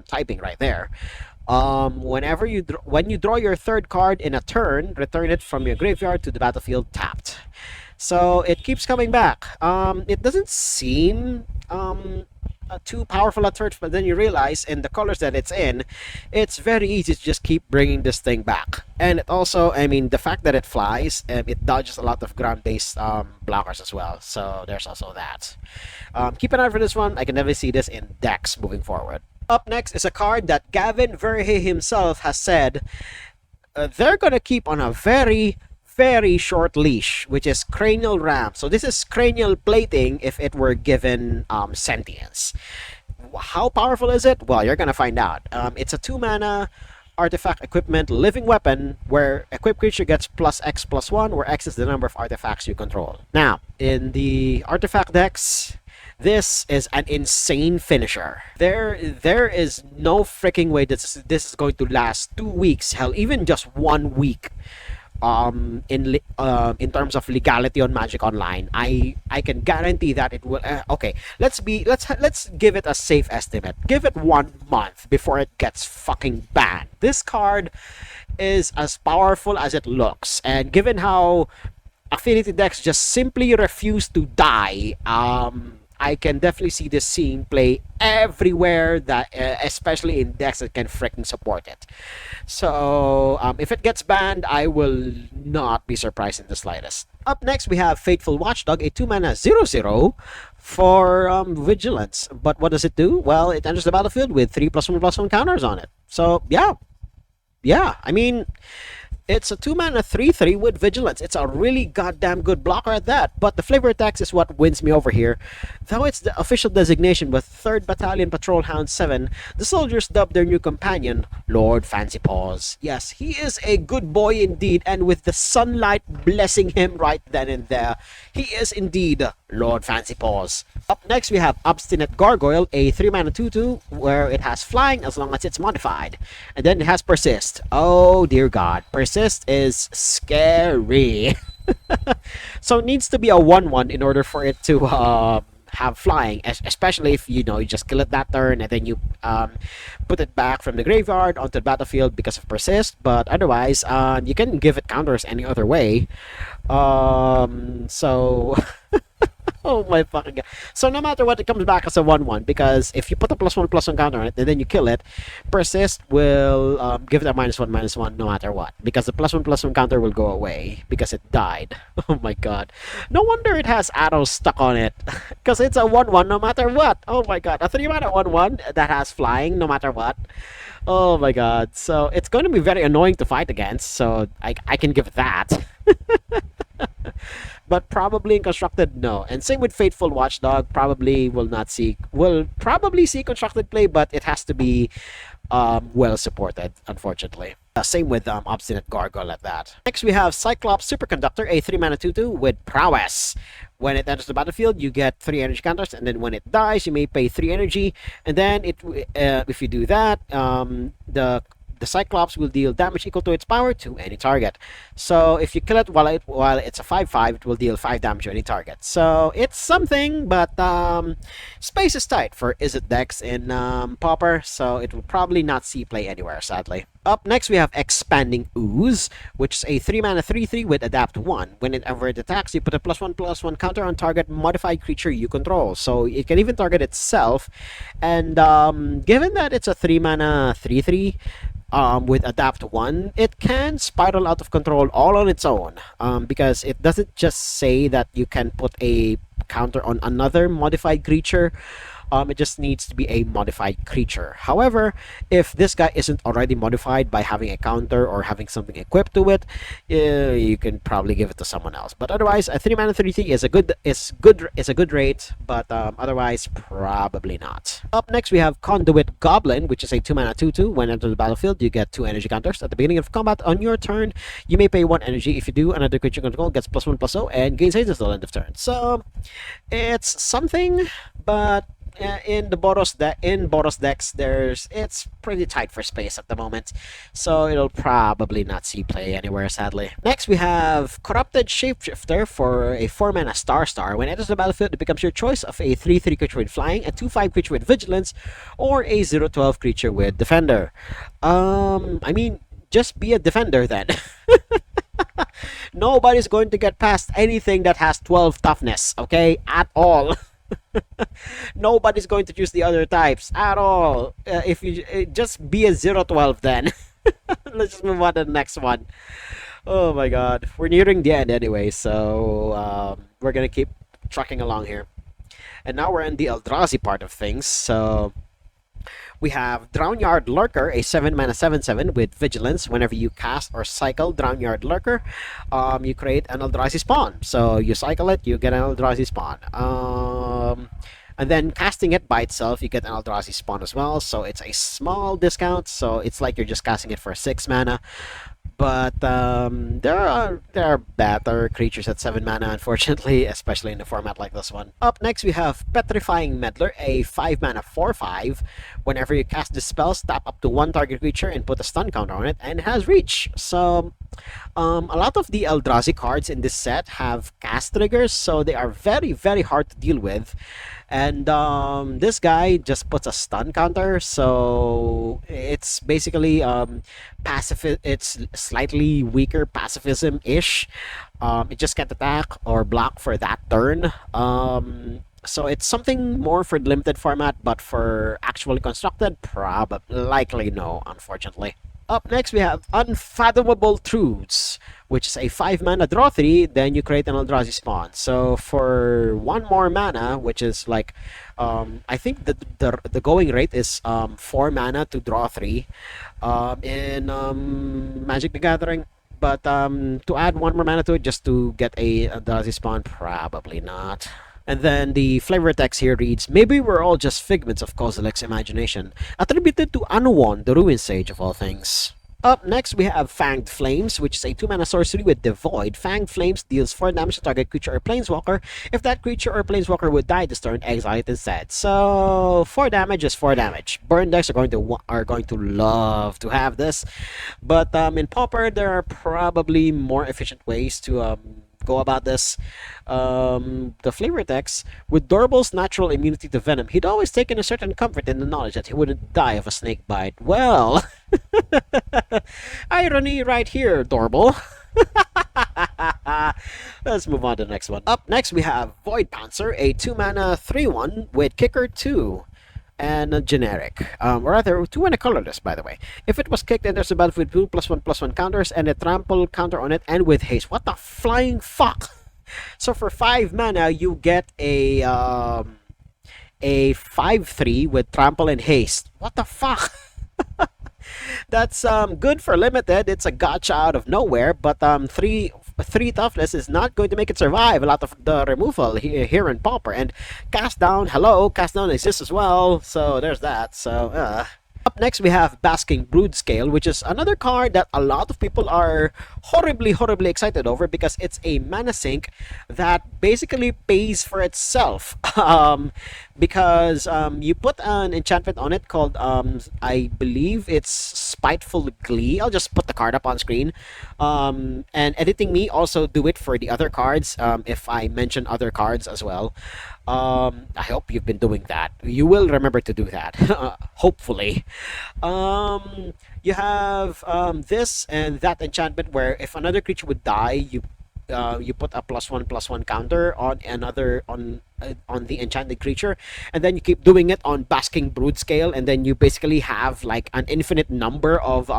typing right there. When you draw your 3rd card in a turn, return it from your graveyard to the battlefield tapped. So it keeps coming back. It doesn't seem too powerful at first, but then you realize in the colors that it's in, it's very easy to just keep bringing this thing back. And it also, I mean, the fact that it flies, it dodges a lot of ground-based blockers as well. So there's also that. Keep an eye for this one. I can never see this in decks moving forward. Up next is a card that Gavin Verhey himself has said they're gonna keep on a very, very short leash, which is cranial ramp. So this is cranial plating if it were given sentience. How powerful is it? Well, you're gonna find out. It's a 2 mana artifact equipment living weapon where equipped creature gets plus X plus 1, where X is the number of artifacts you control. Now, in the artifact decks, this is an insane finisher. There is no freaking way this is going to last 2 weeks. Hell, even just 1 week. In terms of legality on Magic Online, I can guarantee that it will. Okay, let's give it a safe estimate. Give it 1 month before it gets fucking banned. This card is as powerful as it looks, and given how affinity decks just simply refuse to die, I can definitely see this seeing play everywhere, that especially in decks that can freaking support it. So if it gets banned, I will not be surprised in the slightest. Up next, we have Fateful Watchdog, a 2 mana 0/0 for Vigilance. But what does it do? Well, it enters the battlefield with 3+1/+1 counters on it. So yeah, I mean, it's a 2 mana 3/3 with Vigilance. It's a really goddamn good blocker at that. But the flavor attacks is what wins me over here. Though it's the official designation with 3rd Battalion Patrol Hound 7, the soldiers dub their new companion Lord Fancy Paws. Yes, he is a good boy indeed, and with the sunlight blessing him right then and there, he is indeed Lord Fancy Paws. Up next, we have Obstinate Gargoyle, a 3 mana 2/2, where it has flying as long as it's modified. And then it has Persist. Oh dear God, Persist is scary. So it needs to be a 1/1 in order for it to have flying, especially if you just kill it that turn and then you put it back from the graveyard onto the battlefield because of Persist. But otherwise, you can give it counters any other way. So oh my fucking god. So no matter what, it comes back as a 1/1, because if you put a +1/+1 counter on it and then you kill it, Persist will give it a -1/-1 no matter what, because the +1/+1 counter will go away because it died. Oh my god. No wonder it has arrows stuck on it, because it's a 1/1 no matter what. Oh my god. A 3 mana 1/1 that has flying no matter what. Oh my god. So it's going to be very annoying to fight against, so I can give it that. But probably in constructed, no. And same with Fateful Watchdog, will probably see constructed play, but it has to be well supported, unfortunately. Same with Obstinate Gargoyle at that. Next, we have Cyclops Superconductor, a 3 mana 2/2 with Prowess. When it enters the battlefield, you get 3 energy counters, and then when it dies, you may pay 3 energy. And then if you do that, the Cyclops will deal damage equal to its power to any target. So if you kill it while it's a 5/5, it will deal 5 damage to any target. So it's something, but space is tight for Izzet decks in Pauper, so it will probably not see play anywhere, sadly. Up next, we have Expanding Ooze, which is a 3 mana 3/3 with Adapt 1. Whenever it attacks, you put a +1/+1 counter on target modified creature you control. So it can even target itself. And given that it's a 3 mana 3/3, with Adapt 1, it can spiral out of control all on its own, because it doesn't just say that you can put a counter on another modified creature. It just needs to be a modified creature. However, if this guy isn't already modified by having a counter or having something equipped to it, you can probably give it to someone else. But otherwise, a 3 mana 3/3 is a good rate, but otherwise probably not. Up next, we have Conduit Goblin, which is a 2 mana 2/2. When entering the battlefield, you get 2 energy counters. At the beginning of combat on your turn, you may pay 1 energy. If you do, another creature control gets +1/+0 and gains haste until end of turn. So it's something, but in Boros decks, it's pretty tight for space at the moment, so it'll probably not see play anywhere, sadly. Next, we have Corrupted Shapeshifter for a 4 mana star. When it enters the battlefield, it becomes your choice of a 3/3 creature with flying, a 2/5 creature with vigilance, or a 0/12 creature with defender. I mean, just be a defender then. Nobody's going to get past anything that has 12 toughness, okay, at all. Nobody's going to choose the other types at all. If you just be a 0/12 then. Let's just move on to the next one. Oh my god, we're nearing the end anyway, so we're gonna keep trucking along here. And now we're in the Eldrazi part of things. So We have Drownyard Lurker, a 7 mana 7/7 with Vigilance. Whenever you cast or cycle Drownyard Lurker, you create an Eldrazi spawn. So you cycle it, you get an Eldrazi spawn. And then casting it by itself, you get an Eldrazi spawn as well. So it's a small discount. So it's like you're just casting it for 6 mana. But there are better creatures at 7 mana, unfortunately, especially in a format like this one. Up next, we have Petrifying Meddler, a 5 mana 4/5. Whenever you cast this spell, tap up to one target creature and put a stun counter on it, and it has reach. So a lot of the Eldrazi cards in this set have cast triggers, so they are very, very hard to deal with. And this guy just puts a stun counter, so it's basically passive. It's slightly weaker pacifism-ish. It just can't attack or block for that turn. So it's something more for the limited format, but for actually constructed, probably likely no, unfortunately. Up next, we have Unfathomable Truths, which is a 5 mana draw 3, then you create an Eldrazi spawn. So for 1 more mana, which is like, I think the going rate is 4 mana to draw 3 in Magic the Gathering. But to add 1 more mana to it just to get a Eldrazi spawn, probably not. And then the flavor text here reads, maybe we're all just figments of Kozilek's imagination, attributed to Anuwon, the Ruin Sage of all things. Up next, we have Fanged Flames, which is a 2 mana sorcery with Devoid. Fanged Flames deals 4 damage to target creature or planeswalker. If that creature or planeswalker would die this turn, exile it instead. So 4 damage is 4 damage. Burn decks are going to love to have this, but in Pauper there are probably more efficient ways to go about this. The flavor text, with Dorble's natural immunity to venom, he'd always taken a certain comfort in the knowledge that he wouldn't die of a snake bite. Well, irony right here, Dorble. Let's move on to the next one. Up next, we have Void Pouncer, a 2 mana 3/1 with Kicker 2 and a generic. Or rather, 2 and a colorless, by the way. If it was kicked, enters the battlefield with 2+1/+1 counters and a trample counter on it, and with haste. What the flying fuck? So for 5 mana, you get a 5/3 with trample and haste. What the fuck? That's good for limited. It's a gotcha out of nowhere, but three toughness is not going to make it survive a lot of the removal here in Pauper. And cast down, hello, cast down exists as well. So there's that. So up next, we have Basking Brood Scale, which is another card that a lot of people are horribly excited over because it's a mana sink that basically pays for itself. Because you put an enchantment on it called, I believe it's Spiteful Glee. I'll just put the card up on screen. And Editing Me also do it for the other cards, if I mention other cards as well. I hope you've been doing that. You will remember to do that, hopefully. You have this and that enchantment where if another creature would die, you put a +1/+1 counter on on the enchanted creature, and then you keep doing it on Basking Brood Scale, and then you basically have like an infinite number of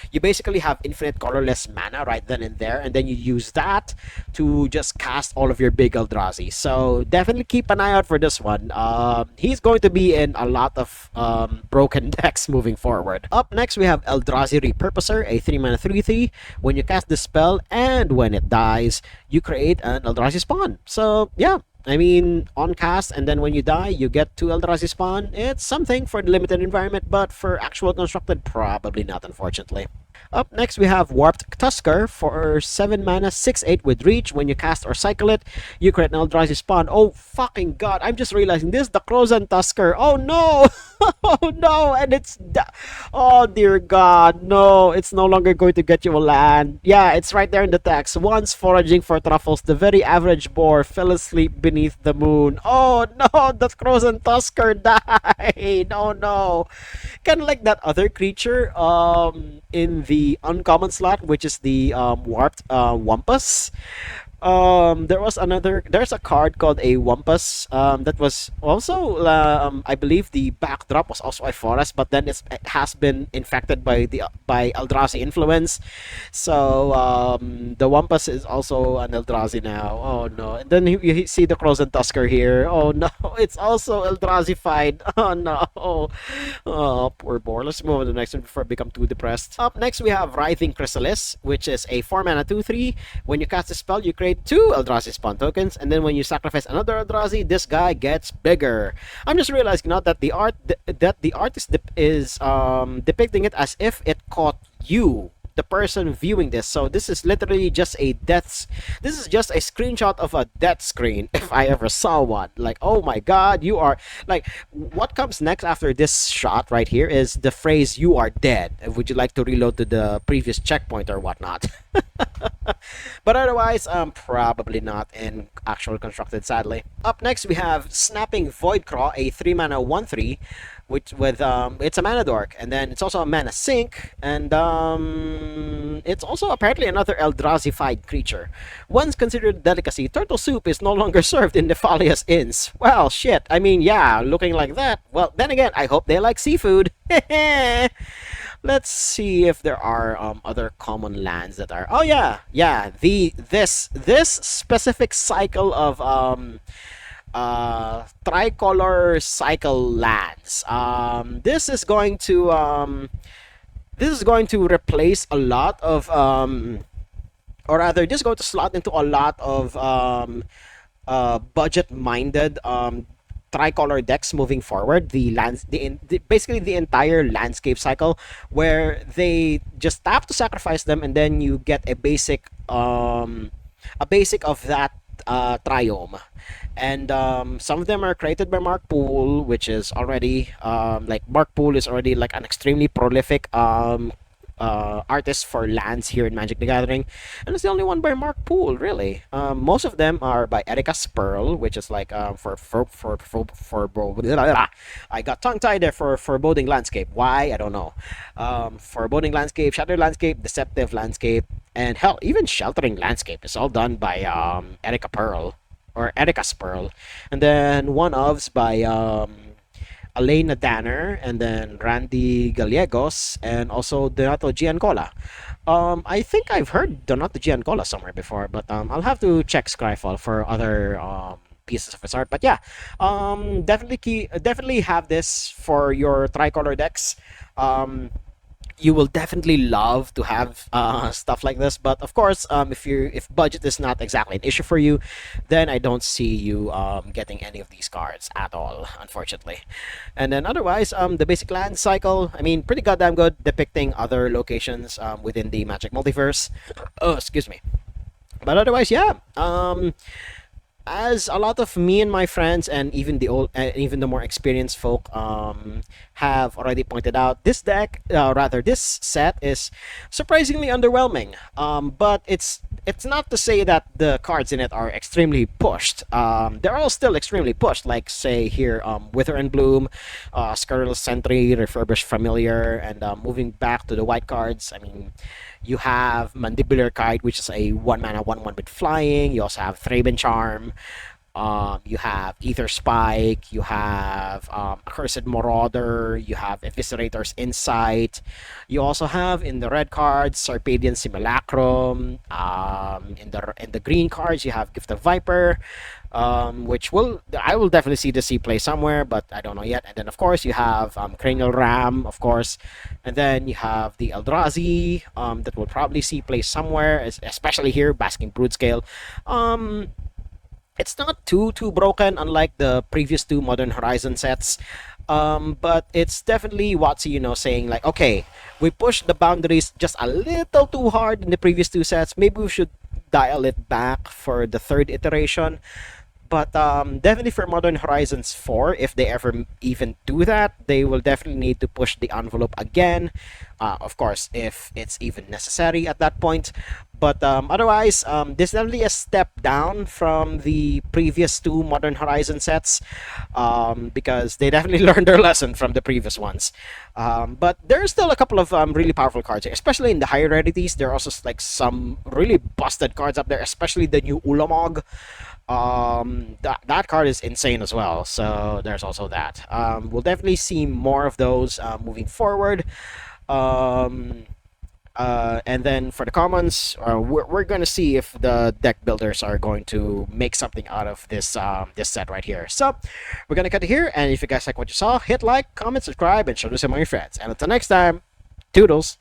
you basically have infinite colorless mana right then and there, and then you use that to just cast all of your big Eldrazi. So definitely keep an eye out for this one. He's going to be in a lot of broken decks moving forward. Up next, we have Eldrazi Repurposer, a 3 mana 3/3. When you cast this spell and when it dies, you create an Eldrazi spawn. So yeah, I mean, on cast, and then when you die, you get 2 Eldrazi spawn. It's something for the limited environment, but for actual constructed, probably not, unfortunately. Up next, we have Warped Tusker for 7 mana, 6/8 with reach. When you cast or cycle it, you create an Eldrazi spawn. Oh, fucking god, I'm just realizing this is the Crozan Tusker. Oh no! Oh no! And oh dear god, no, it's no longer going to get you a land. Yeah, it's right there in the text. Once foraging for truffles, the very average boar fell asleep beneath the moon. Oh no, the Crozan Tusker died. Oh no. Kind of like that other creature in the uncommon slot, which is the warped Wampus. There's a card called a Wampus, that was also, I believe the backdrop was also a forest, but then it has been infected by Eldrazi influence. So the Wampus is also an Eldrazi now. Oh no. And then you see the Frozen Tusker here. Oh no, it's also Eldrazified. Oh no. Oh, poor boar. Let's move on to the next one before I become too depressed. Up next, we have Writhing Chrysalis, which is a 4 mana 2/3. When you cast a spell, you create 2 Eldrazi spawn tokens, and then when you sacrifice another Eldrazi, this guy gets bigger. I'm just realizing now that the artist is depicting it as if it caught you, the person viewing this. So this is literally just a death. This is just a screenshot of a death screen if I ever saw one. Like, oh my god, you are like, what comes next after this shot right here is the phrase "you are dead." Would you like to reload to the previous checkpoint or whatnot? But otherwise, probably not in actual constructed, sadly. Up next, we have Snapping Voidcraw, a 3 mana 1/3, which with it's a mana dork, and then it's also a mana sink, and it's also apparently another Eldrazified creature. Once considered delicacy, turtle soup is no longer served in Nefalia's inns. Well, shit. I mean, yeah, looking like that. Well, then again, I hope they like seafood. Let's see if there are other common lands that are. Oh yeah, yeah. This specific cycle of tricolor cycle lands. This is going to replace a lot of or rather, this is going to slot into a lot of budget-minded tricolor decks moving forward. Basically the entire landscape cycle, where they just tap to sacrifice them, and then you get a basic of that triome. And some of them are created by Mark Poole, which is already like Mark Poole is already like an extremely prolific artist for lands here in Magic the Gathering, and it's the only one by Mark Poole, really. Most of them are by Erika Spurl, which is like I got tongue tied there, for Foreboding Landscape. Why, I don't know. Foreboding Landscape, Shattered Landscape, Deceptive Landscape, and hell, even Sheltering Landscape is all done by Erika Pearl or Erika Spurl, and then one ofs by Elena Danner, and then Randy Gallegos, and also Donato Giancola. I think I've heard Donato Giancola somewhere before, but I'll have to check Scryfall for other pieces of his art. But yeah, definitely have this for your tricolor decks. You will definitely love to have stuff like this, but of course, if budget is not exactly an issue for you, then I don't see you getting any of these cards at all, unfortunately. And then otherwise, the basic land cycle, I mean, pretty goddamn good, depicting other locations within the Magic multiverse. Oh, excuse me. But otherwise, yeah. As a lot of me and my friends, and even the more experienced folk have already pointed out, this deck, rather this set, is surprisingly underwhelming. But it's not to say that the cards in it are extremely pushed. They're all still extremely pushed, like say here, Wither and Bloom, Scurril Sentry, Refurbished Familiar, and moving back to the white cards. I mean, you have Mandibular Kite, which is a 1 mana 1/1 with flying. You also have Thraben Charm. You have Ether Spike. You have Accursed Marauder. You have Eviscerator's Insight. You also have in the red cards Sarpedian Simulacrum. In the green cards you have Gift of Viper, which I will definitely see the sea play somewhere, but I don't know yet. And then of course you have Cranial Ram, of course, and then you have the Eldrazi that will probably see play somewhere, especially here, Basking Broodscale. It's not too broken, unlike the previous two Modern Horizon sets. But it's definitely WotC, saying like, okay, we pushed the boundaries just a little too hard in the previous two sets. Maybe we should dial it back for the third iteration. But definitely for Modern Horizons 4, if they ever even do that, they will definitely need to push the envelope again. Of course, if it's even necessary at that point. But otherwise, this is definitely a step down from the previous two Modern Horizon sets, because they definitely learned their lesson from the previous ones. But there's still a couple of really powerful cards, especially in the higher rarities. There are also like some really busted cards up there, especially the new Ulamog. That card is insane as well. So there's also that. We'll definitely see more of those moving forward. Um, and then for the commons, we're gonna see if the deck builders are going to make something out of this set right here. So we're gonna cut it here, and if you guys like what you saw, hit like, comment, subscribe, and show this to some of your friends. And until next time, toodles.